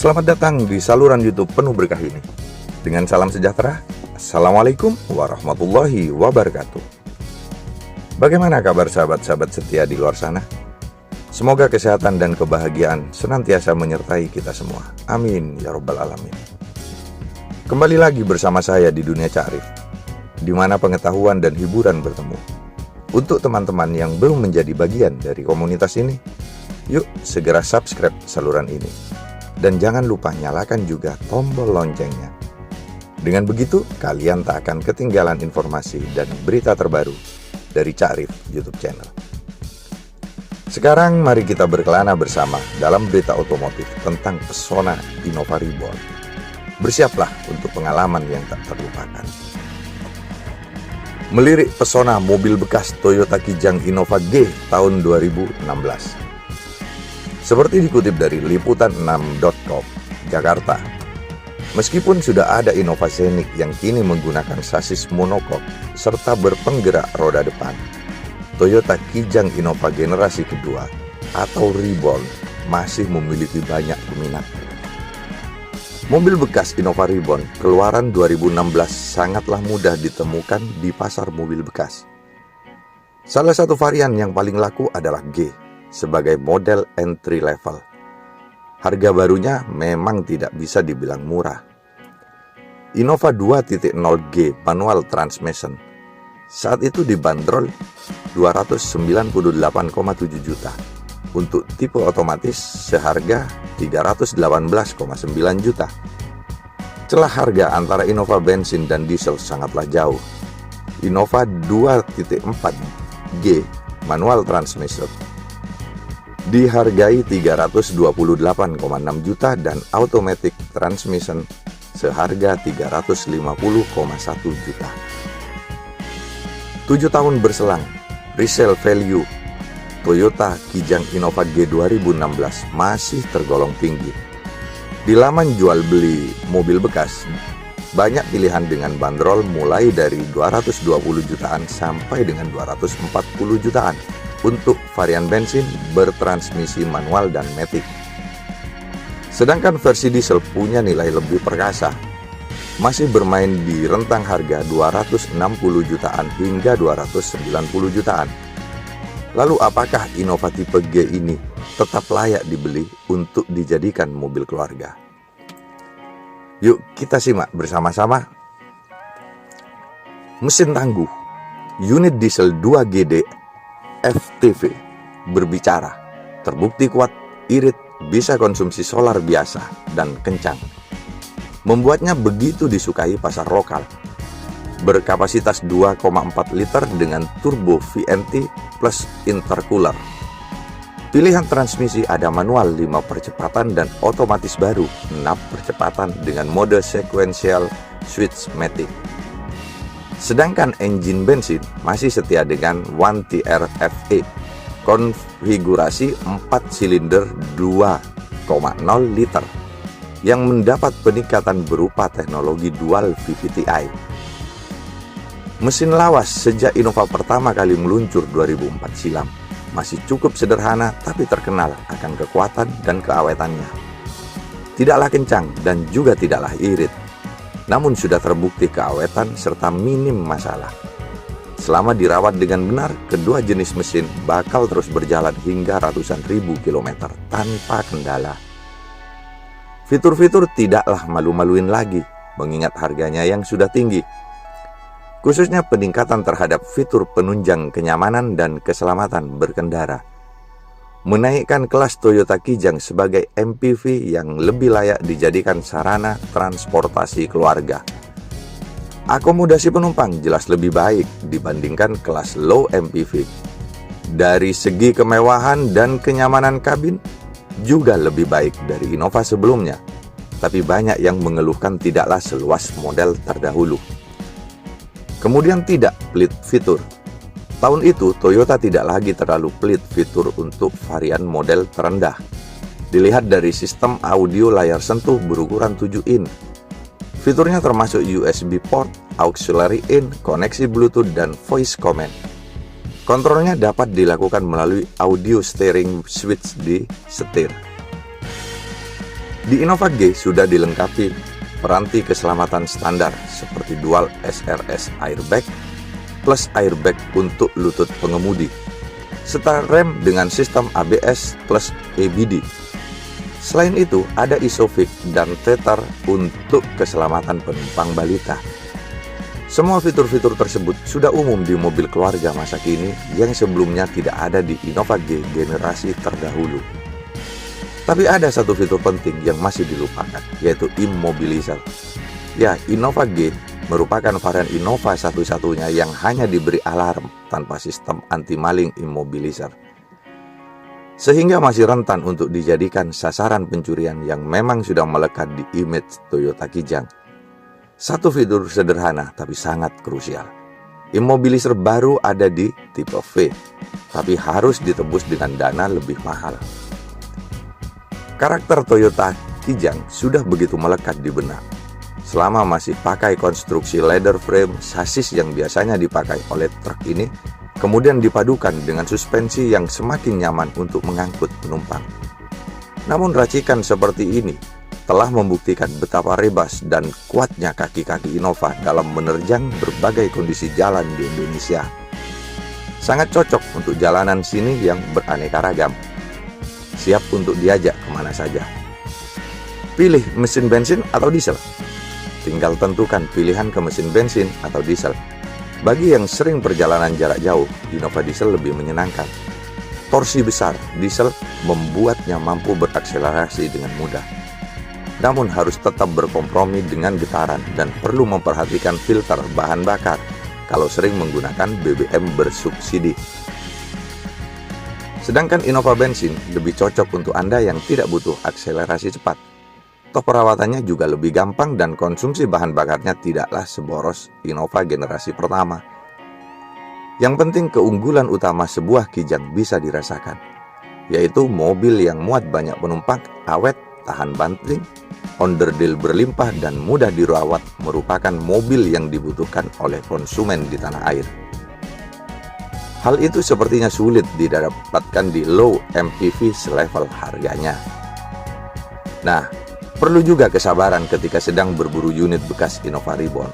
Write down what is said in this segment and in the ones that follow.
Selamat datang di saluran YouTube penuh berkah ini. Dengan salam sejahtera, Assalamualaikum warahmatullahi wabarakatuh. Bagaimana kabar sahabat-sahabat setia di luar sana? Semoga kesehatan dan kebahagiaan senantiasa menyertai kita semua. Amin ya rabbal alamin. Kembali lagi bersama saya di dunia Ca'rif, di mana pengetahuan dan hiburan bertemu. Untuk teman-teman yang belum menjadi bagian dari komunitas ini, yuk segera subscribe saluran ini. Dan jangan lupa nyalakan juga tombol loncengnya. Dengan begitu, kalian tak akan ketinggalan informasi dan berita terbaru dari Ca'rif YouTube channel. Sekarang mari kita berkelana bersama dalam berita otomotif tentang pesona Innova Reborn. Bersiaplah untuk pengalaman yang tak terlupakan. Melirik pesona mobil bekas Toyota Kijang Innova G tahun 2016. Seperti dikutip dari liputan6.com, Jakarta, meskipun sudah ada Innova Scenic yang kini menggunakan sasis monokok serta berpenggerak roda depan, Toyota Kijang Innova generasi kedua atau Reborn masih memiliki banyak peminat. Mobil bekas Innova Reborn keluaran 2016 sangatlah mudah ditemukan di pasar mobil bekas. Salah satu varian yang paling laku adalah G sebagai model entry level. Harga barunya memang tidak bisa dibilang murah. Innova 2.0G manual transmission saat itu dibanderol 298,7 juta. Untuk tipe otomatis seharga 318,9 juta. Celah harga antara Innova bensin dan diesel sangatlah jauh. Innova 2.4G manual transmission dihargai 328,6 juta dan automatic transmission seharga 350,1 juta. 7 tahun berselang, resale value Toyota Kijang Innova G 2016 masih tergolong tinggi. Di laman jual beli mobil bekas, banyak pilihan dengan bandrol mulai dari 220 jutaan sampai dengan 240 jutaan untuk varian bensin bertransmisi manual dan matic. Sedangkan versi diesel punya nilai lebih perkasa, masih bermain di rentang harga 260 jutaan hingga 290 jutaan. Lalu apakah Innova tipe G ini tetap layak dibeli untuk dijadikan mobil keluarga? Yuk kita simak bersama-sama. Mesin tangguh, unit diesel 2GD FTV berbicara, terbukti kuat, irit, bisa konsumsi solar biasa, dan kencang. Membuatnya begitu disukai pasar lokal. Berkapasitas 2,4 liter dengan turbo VNT plus intercooler. Pilihan transmisi ada manual 5 percepatan dan otomatis baru 6 percepatan dengan mode sequential switch matic. Sedangkan engine bensin masih setia dengan 1TRFE, konfigurasi 4 silinder 2,0 liter yang mendapat peningkatan berupa teknologi dual VVT-i. Mesin lawas sejak Innova pertama kali meluncur 2004 silam masih cukup sederhana tapi terkenal akan kekuatan dan keawetannya. Tidaklah kencang dan juga tidaklah irit, namun sudah terbukti keawetan serta minim masalah. Selama dirawat dengan benar, kedua jenis mesin bakal terus berjalan hingga ratusan ribu kilometer tanpa kendala. Fitur-fitur tidaklah malu-maluin lagi, mengingat harganya yang sudah tinggi. Khususnya peningkatan terhadap fitur penunjang kenyamanan dan keselamatan berkendara. Menaikkan kelas Toyota Kijang sebagai MPV yang lebih layak dijadikan sarana transportasi keluarga. Akomodasi penumpang jelas lebih baik dibandingkan kelas low MPV. Dari segi kemewahan dan kenyamanan kabin juga lebih baik dari Innova sebelumnya. Tapi banyak yang mengeluhkan tidaklah seluas model terdahulu. Kemudian tidak pelit fitur. Tahun itu, Toyota tidak lagi terlalu pelit fitur untuk varian model terendah. Dilihat dari sistem audio layar sentuh berukuran 7 in. Fiturnya termasuk USB port, auxiliary in, koneksi Bluetooth, dan voice command. Kontrolnya dapat dilakukan melalui audio steering switch di setir. Di Innova G sudah dilengkapi peranti keselamatan standar seperti dual SRS airbag plus airbag untuk lutut pengemudi, serta rem dengan sistem ABS plus EBD. Selain itu, ada ISOFIX dan tether untuk keselamatan penumpang balita. Semua fitur-fitur tersebut sudah umum di mobil keluarga masa kini yang sebelumnya tidak ada di Innova G generasi terdahulu. Tapi ada satu fitur penting yang masih dilupakan, yaitu immobilizer. Ya, Innova G merupakan varian Innova satu-satunya yang hanya diberi alarm tanpa sistem anti-maling immobilizer, sehingga masih rentan untuk dijadikan sasaran pencurian yang memang sudah melekat di image Toyota Kijang. Satu fitur sederhana tapi sangat krusial. Immobilizer baru ada di tipe V, tapi harus ditebus dengan dana lebih mahal. Karakter Toyota Kijang sudah begitu melekat di benak. Selama masih pakai konstruksi leather frame sasis yang biasanya dipakai oleh truk ini, kemudian dipadukan dengan suspensi yang semakin nyaman untuk mengangkut penumpang. Namun racikan seperti ini telah membuktikan betapa rebas dan kuatnya kaki-kaki Innova dalam menerjang berbagai kondisi jalan di Indonesia. Sangat cocok untuk jalanan sini yang beraneka ragam, siap untuk diajak kemana saja. Pilih mesin bensin atau diesel? Tinggal tentukan pilihan ke mesin bensin atau diesel. Bagi yang sering perjalanan jarak jauh, Innova diesel lebih menyenangkan. Torsi besar diesel membuatnya mampu berakselerasi dengan mudah. Namun harus tetap berkompromi dengan getaran dan perlu memperhatikan filter bahan bakar kalau sering menggunakan BBM bersubsidi. Sedangkan Innova bensin lebih cocok untuk Anda yang tidak butuh akselerasi cepat. Toh perawatannya juga lebih gampang dan konsumsi bahan bakarnya tidaklah seboros Innova generasi pertama. Yang penting keunggulan utama sebuah Kijang bisa dirasakan, yaitu mobil yang muat banyak penumpang, awet, tahan banting, onderdil berlimpah dan mudah dirawat merupakan mobil yang dibutuhkan oleh konsumen di tanah air. Hal itu sepertinya sulit didapatkan di low MPV selevel harganya. Nah, perlu juga kesabaran ketika sedang berburu unit bekas Innova Reborn,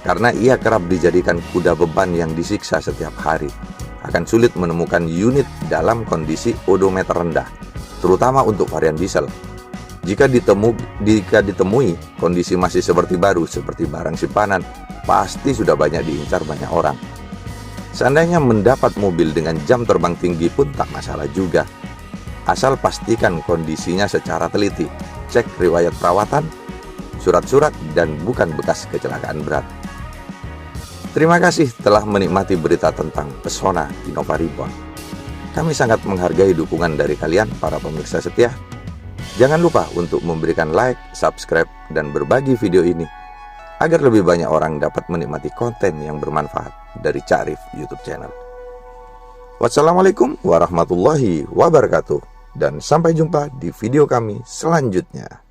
karena ia kerap dijadikan kuda beban yang disiksa setiap hari. Akan sulit menemukan unit dalam kondisi odometer rendah, terutama untuk varian diesel. Jika ditemui kondisi masih seperti baru, seperti barang simpanan, pasti sudah banyak diincar banyak orang. Seandainya mendapat mobil dengan jam terbang tinggi pun tak masalah juga, asal pastikan kondisinya secara teliti. Cek riwayat perawatan, surat-surat, dan bukan bekas kecelakaan berat. Terima kasih telah menikmati berita tentang pesona Innova Reborn. Kami sangat menghargai dukungan dari kalian para pemirsa setia. Jangan lupa untuk memberikan like, subscribe, dan berbagi video ini agar lebih banyak orang dapat menikmati konten yang bermanfaat dari Ca'rif YouTube channel. Wassalamualaikum warahmatullahi wabarakatuh. Dan sampai jumpa di video kami selanjutnya.